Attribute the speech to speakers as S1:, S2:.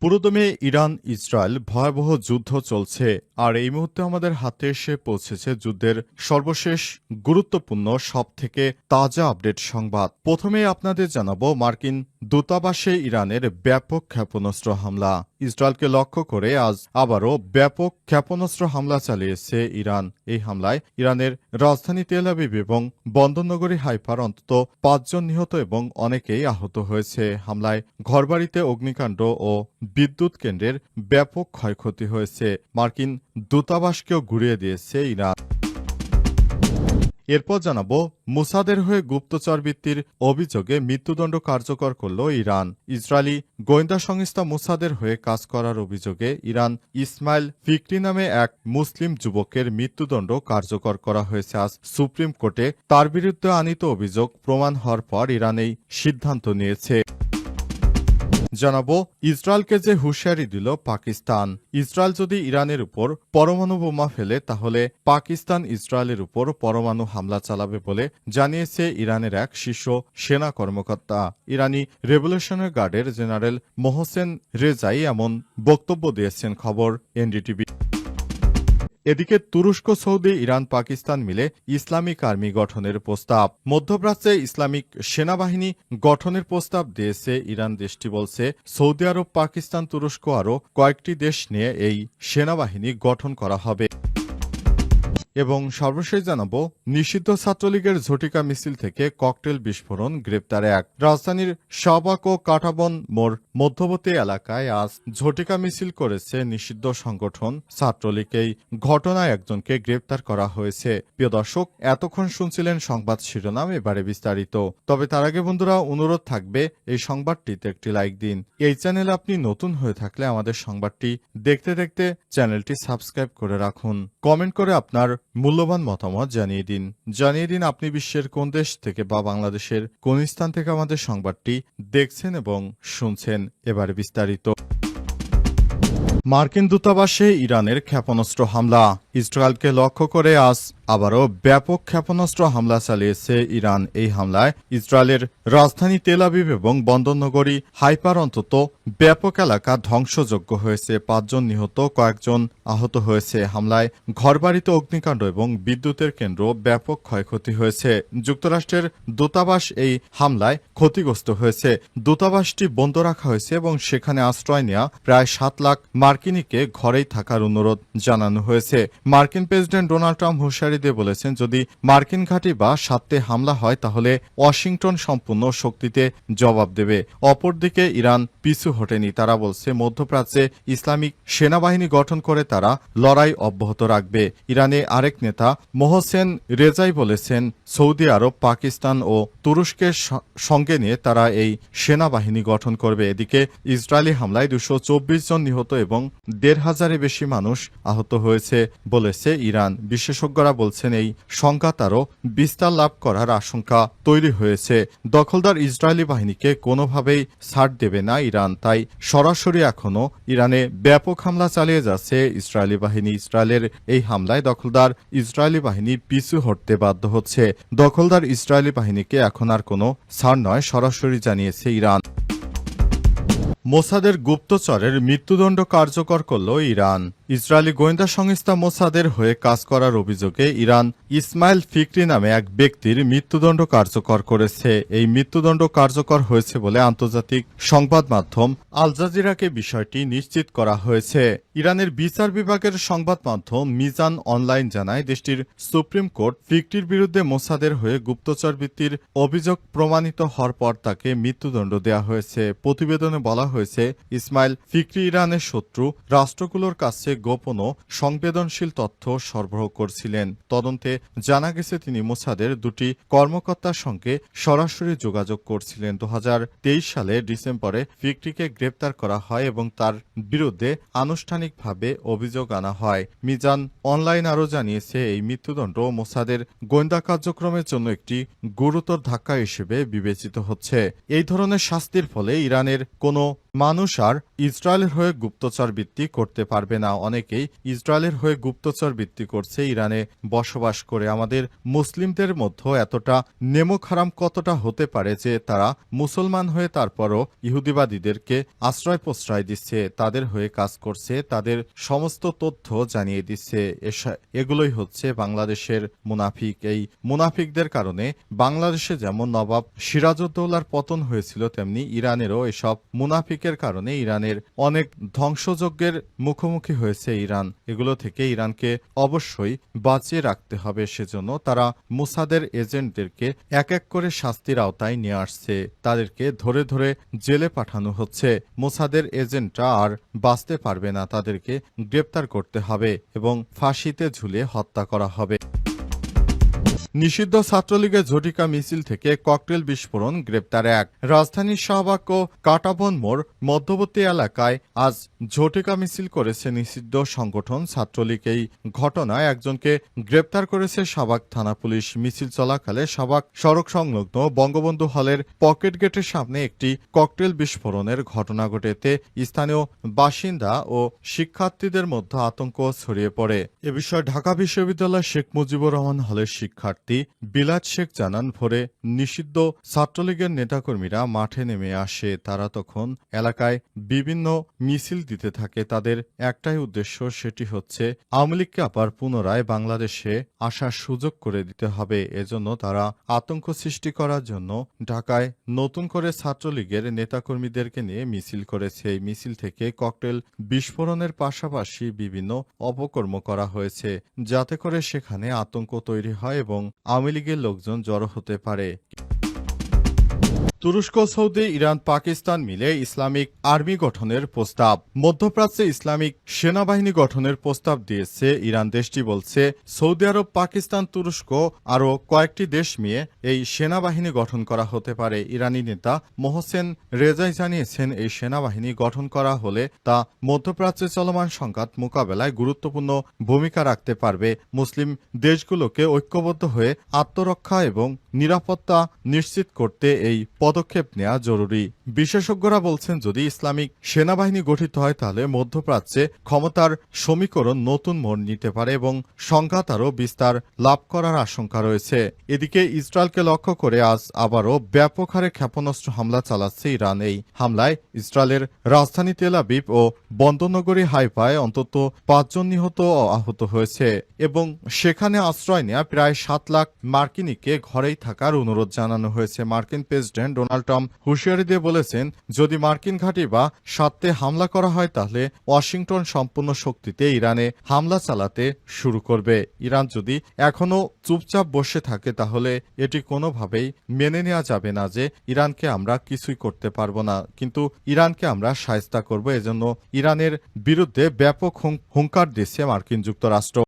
S1: পুরোদমে Iran Israel ভয়াবহ যুদ্ধ চলছে আর এই মুহূর্তে আমাদের হাতে এসে পৌঁছেছে যুদ্ধের সর্বশেষ গুরুত্বপূর্ণ সবথেকে তাজা আপডেট সংবাদ। প্রথমেই আপনাদের জানাবো মার্কিন দূতাবাসে ইরানের ব্যাপক ক্ষেপণাস্ত্র হামলা। ইসরায়েলকে লক্ষ্য করে আজ আবারও ব্যাপক ক্ষেপণাস্ত্র হামলা চালিয়েছে ইরান। এই হামলায় ইরানের রাজধানী তেল আবিব এবং বন্দরনগরী হাইফার অন্তত ৫ জন নিহত এবং অনেকেই আহত হয়েছে। হামলায় ঘরবাড়িতে অগ্নিকাণ্ড ও বিদ্যুৎ কেন্দ্রের ব্যাপক ক্ষয়ক্ষতি হয়েছে। মার্কিন দূতাবাসকেও ঘুরিয়ে দিয়েছে ইরান। এরপর জানাবো মোসাদের হয়ে গুপ্তচরবৃত্তির অভিযোগে মৃত্যুদণ্ড কার্যকর করল ইরান। ইসরায়েলি গোয়েন্দা সংস্থা মোসাদের হয়ে কাজ করার অভিযোগে ইরান ইসমাইল ফিকরি নামে এক মুসলিম যুবকের মৃত্যুদণ্ড কার্যকর করা হয়েছে আজ সুপ্রিম কোর্টে। তার বিরুদ্ধে আনীত অভিযোগ প্রমাণ হওয়ার পর ইরান এই সিদ্ধান্ত নিয়েছে। জানাবো ইসরায়েলকে যে হুঁশিয়ারি দিল পাকিস্তান। ইসরায়েল যদি ইরানের উপর পরমাণু বোমা ফেলে তাহলে পাকিস্তান ইসরায়েলের উপর পরমাণু হামলা চালাবে বলে জানিয়েছে ইরানের এক শীর্ষ সেনা কর্মকর্তা। ইরানি রেভলিউশনারি গার্ডের জেনারেল মোহসেন রেজাই এমন বক্তব্য দিয়েছেন, খবর এনডিটিভি। এদিকে তুরস্ক, সৌদি, ইরান, পাকিস্তান মিলে ইসলামিক আর্মি গঠনের প্রস্তাব। মধ্যপ্রাচ্যে ইসলামিক সেনাবাহিনী গঠনের প্রস্তাব দিয়েছে ইরান। দেশটি বলছে সৌদি আরব, পাকিস্তান, তুরস্ক আরও কয়েকটি দেশ নিয়ে এই সেনাবাহিনী গঠন করা হবে। এবং সর্বশেষ জানাবো নিষিদ্ধ ছাত্রলীগের ঝটিকা মিছিল থেকে ককটেল বিস্ফোরণ, গ্রেপ্তার এক। রাজধানীর শাহবাগ ও কাঁটাবন মোড় মধ্যবর্তী এলাকায় আজ ঝটিকা মিছিল করেছে নিষিদ্ধ সংগঠন ছাত্রলীগ। এই ঘটনায় একজনকে গ্রেপ্তার করা হয়েছে। প্রিয় দর্শক, এতক্ষণ শুনছিলেন সংবাদ শিরোনাম, এবারে বিস্তারিত। তবে তার আগে বন্ধুরা অনুরোধ থাকবে এই সংবাদটিতে একটি লাইক দিন। এই চ্যানেলে আপনি নতুন হয়ে থাকলে আমাদের সংবাদটি দেখতে দেখতে চ্যানেলটি সাবস্ক্রাইব করে রাখুন। কমেন্ট করে আপনার মূল্যবান মতামত জানিয়ে দিন আপনি বিশ্বের কোন দেশ থেকে বা বাংলাদেশের কোন স্থান থেকে আমাদের সংবাদটি দেখছেন এবং শুনছেন। এবারে বিস্তারিত। মার্কিন দূতাবাসে ইরানের ক্ষেপণাস্ত্র হামলা। ইসরায়েলকে লক্ষ্য করে আজ আবারও ব্যাপক ক্ষেপণাস্ত্র হামলা চালিয়েছে ইরান। এই হামলায় ইসরায়েলের রাজধানী তেল আবিব এবং বন্দরনগরী হাইফার অন্তত ব্যাপক এলাকা ধ্বংসযোগ্য হয়েছে। ৫ জন নিহত, কয়েকজন আহত হয়েছে। হামলায় ঘরবাড়িতে অগ্নিকাণ্ড এবং বিদ্যুতের কেন্দ্র ব্যাপক ক্ষয়ক্ষতি হয়েছে। যুক্তরাষ্ট্রের দূতাবাস এই হামলায় ক্ষতিগ্রস্ত হয়েছে। দূতাবাসটি বন্ধ রাখা হয়েছে এবং সেখানে আশ্রয় নেওয়া প্রায় ৭ লাখ মার্কিনীকে ঘরেই থাকার অনুরোধ জানানো হয়েছে। মার্কিন প্রেসিডেন্ট ডোনাল্ড ট্রাম্প হুঁশিয়ারি দিয়ে বলেছেন, যদি মার্কিন ঘাঁটি বা সাথে হামলা হয় তাহলে ওয়াশিংটন সম্পূর্ণ শক্তিতে জবাব দেবে। অপরদিকে ইরান পিছু হটেনি। তারা বলছে মধ্যপ্রাচ্যে ইসলামিক সেনাবাহিনী গঠন করে তারা লড়াই অব্যাহত রাখবে। ইরানে আরেক নেতা মোহসেন রেজাই বলেছেন সৌদি আরব, পাকিস্তান ও তুরস্কের সঙ্গে নিয়ে তারা এই সেনাবাহিনী গঠন করবে। এদিকে ইসরায়েলি হামলায় ২২৪ জন নিহত এবং ১৫০০-এর বেশি মানুষ আহত হয়েছে বলেছে ইরান। বিশেষজ্ঞরা বলছেন এই সংঘাত আরও বিস্তার লাভ করার আশঙ্কা তৈরি হয়েছে। দখলদার ইসরায়েলি বাহিনীকে কোনোভাবেই ছাড় দেবে না ইরান, তাই সরাসরি এখনও ইরানে ব্যাপক হামলা চালিয়ে যাচ্ছে ইসরায়েলি বাহিনী। ইসরায়েলের এই হামলায় দখলদার ইসরায়েলি বাহিনী পিছু হটতে বাধ্য হচ্ছে। দখলদার ইসরায়েলি বাহিনীকে এখন আর কোনো ছাড় নয়, সরাসরি জানিয়েছে ইরান। মোসাদের গুপ্তচরের মৃত্যুদণ্ড কার্যকর করল ইরান। ইসরায়েলি গোয়েন্দা সংস্থা মোসাদের হয়ে কাজ করার অভিযোগে ইরান ইসমাইল ফিকরি নামে এক ব্যক্তির মৃত্যুদণ্ড কার্যকর করেছে। এই মৃত্যুদণ্ড কার্যকর হয়েছে বলে আন্তর্জাতিক সংবাদ মাধ্যম আল জাজিরাকে বিষয়টি নিশ্চিত করা হয়েছে। ইরানের বিচার বিভাগের সংবাদ মাধ্যম মিজান অনলাইন জানায়, দেশটির সুপ্রিম কোর্ট ফিকরির বিরুদ্ধে মোসাদের হয়ে গুপ্তচরবৃত্তির অভিযোগ প্রমাণিত হওয়ার পর তাকে মৃত্যুদণ্ড দেওয়া হয়েছে। প্রতিবেদনে বলা হয়েছে ইসমাইল ফিকরি ইরানের শত্রু রাষ্ট্রগুলোর কাছে গোপন ও সংবেদনশীল তথ্য সরবরাহ করছিলেন। তদন্তে জানা গেছে তিনি মোসাদের দুটি কর্মকর্তার সঙ্গে সরাসরি যোগাযোগ করছিলেন। ২০২৩ সালে ডিসেম্বরে ফিকরিকে গ্রেপ্তার করা হয় এবং তার বিরুদ্ধে আনুষ্ঠানিকভাবে অভিযোগ আনা হয়। মিজান অনলাইন আরও জানিয়েছে এই মৃত্যুদণ্ড মোসাদের গোয়েন্দা কার্যক্রমের জন্য একটি গুরুতর ধাক্কা হিসেবে বিবেচিত হচ্ছে। এই ধরনের শাস্তির ফলে ইরানের কোনো মানুষ আর ইসরায়েলের হয়ে গুপ্তচর বৃত্তি করতে পারবে না। অনেকেই ইসরায়েলের হয়ে গুপ্তচর বৃত্তি করছে ইরানে বসবাস করে। আমাদের মুসলিমদের মধ্যে এতটা নেমক হারাম কতটা হতে পারে যে তারা মুসলমান হয়ে তারপরও ইহুদিবাদীদেরকে আশ্রয় প্রশ্রয় দিচ্ছে, তাদের হয়ে কাজ করছে, তাদের সমস্ত তথ্য জানিয়ে দিচ্ছে। এগুলোই হচ্ছে বাংলাদেশের মুনাফিক। এই মুনাফিকদের কারণে বাংলাদেশে যেমন নবাব সিরাজউদ্দৌলার পতন হয়েছিল, তেমনি ইরানেরও এসব মুনাফিকের কারণে ইরানের অনেক ধ্বংসযজ্ঞের মুখোমুখি হয়েছে ইরান। এগুলো থেকে ইরানকে অবশ্যই বাঁচিয়ে রাখতে হবে। সেজন্য তারা মোসাদের এজেন্টদেরকে এক এক করে শাস্তির আওতায় নিয়ে আসছে, তাদেরকে ধরে ধরে জেলে পাঠানো হচ্ছে। মোসাদের এজেন্টরা আর বাঁচতে পারবে না, তাদেরকে গ্রেপ্তার করতে হবে এবং ফাঁসিতে ঝুলিয়ে হত্যা করা হবে। নিষিদ্ধ ছাত্রলীগের ঝটিকা মিছিল থেকে ককটেল বিস্ফোরণ, গ্রেপ্তার এক। রাজধানীর শাহবাগ ও কাঁটাবন মোড় মধ্যবর্তী এলাকায় আজ ঝটিকা মিছিল করেছে নিষিদ্ধ সংগঠন ছাত্রলীগ। এই ঘটনায় একজনকে গ্রেপ্তার করেছে শাহবাগ থানা পুলিশ। মিছিল চলাকালে শাহবাগ সড়ক সংলগ্ন বঙ্গবন্ধু হলের পকেট গেটের সামনে একটি ককটেল বিস্ফোরণের ঘটনা ঘটে। এতে স্থানীয় বাসিন্দা ও শিক্ষার্থীদের মধ্যে আতঙ্ক ছড়িয়ে পড়ে। এ বিষয়ে ঢাকা বিশ্ববিদ্যালয় শেখ মুজিবুর রহমান হলের শিক্ষার্থী বিলাত শেখ জানান, ভোরে নিষিদ্ধ ছাত্রলীগের নেতাকর্মীরা মাঠে নেমে আসে। তারা তখন এলাকায় বিভিন্ন মিছিল দিতে থাকে। তাদের একটাই উদ্দেশ্য, সেটি হচ্ছে আওয়ামী লীগকে আবার পুনরায় বাংলাদেশে আসার সুযোগ করে দিতে হবে। এজন্য তারা আতঙ্ক সৃষ্টি করার জন্য ঢাকায় নতুন করে ছাত্রলীগের নেতাকর্মীদেরকে নিয়ে মিছিল করেছে। এই মিছিল থেকে ককটেল বিস্ফোরণের পাশাপাশি বিভিন্ন অপকর্ম করা হয়েছে, যাতে করে সেখানে আতঙ্ক তৈরি হয় এবং আওয়ামী লীগের লোকজন জড়ো হতে পারে। তুরস্ক, সৌদি, ইরান, পাকিস্তান মিলে ইসলামিক আর্মি গঠনের প্রস্তাব। মধ্যপ্রাচ্যে ইসলামিক সেনাবাহিনী গঠনের প্রস্তাব দিয়েছে ইরান। দেশটি বলছে সৌদি আরব, পাকিস্তান, তুরস্ক আরও কয়েকটি দেশ মিলে এই সেনাবাহিনী গঠন করা হতে পারে। ইরানি নেতা মোহসেন রেজাই জানিয়েছেন, এই সেনাবাহিনী গঠন করা হলে তা মধ্যপ্রাচ্যে চলমান সংঘাত মোকাবেলায় গুরুত্বপূর্ণ ভূমিকা রাখতে পারবে। মুসলিম দেশগুলোকে ঐক্যবদ্ধ হয়ে আত্মরক্ষা এবং নিরাপত্তা নিশ্চিত করতে এই পদক্ষেপ নেওয়া জরুরি। বিশেষজ্ঞরা বলছেন, যদি ইসলামিক সেনাবাহিনী গঠিত হয় তাহলে মধ্যপ্রাচ্যে ক্ষমতার সমীকরণ নতুন মোড় নিতে পারে এবং সংঘাত আরও বিস্তার লাভ করার আশঙ্কা রয়েছে। এদিকে ইসরায়েলকে লক্ষ্য করে আজ আবারও ব্যাপক হারে ক্ষেপণাস্ত্র হামলা চালাচ্ছে ইরান। এই হামলায় ইসরায়েলের রাজধানী তেল আবিব ও বন্দরনগরী হাইফায় অন্তত ৫ জন নিহত ও আহত হয়েছে এবং সেখানে আশ্রয় নেওয়া প্রায় ৭ লাখ মার্কিনীকে ঘরেই থাকার অনুরোধ জানানো হয়েছে। মার্কিন প্রেসিডেন্ট ডোনাল্ড ট্রাম্প হুঁশিয়ারি দিয়ে বলেছেন, যদি মার্কিন ঘাঁটি বা সাথে হামলা করা হয় তাহলে ওয়াশিংটন সম্পূর্ণ শক্তিতে ইরানে হামলা চালাতে শুরু করবে। ইরান যদি এখনো চুপচাপ বসে থাকে তাহলে এটি কোনোভাবেই মেনে নেওয়া যাবে না যে ইরানকে আমরা কিছুই করতে পারবো না, কিন্তু ইরানকে আমরা শায়েস্তা করব। এজন্য ইরানের বিরুদ্ধে ব্যাপক হুঙ্কার দিচ্ছে মার্কিন যুক্তরাষ্ট্র।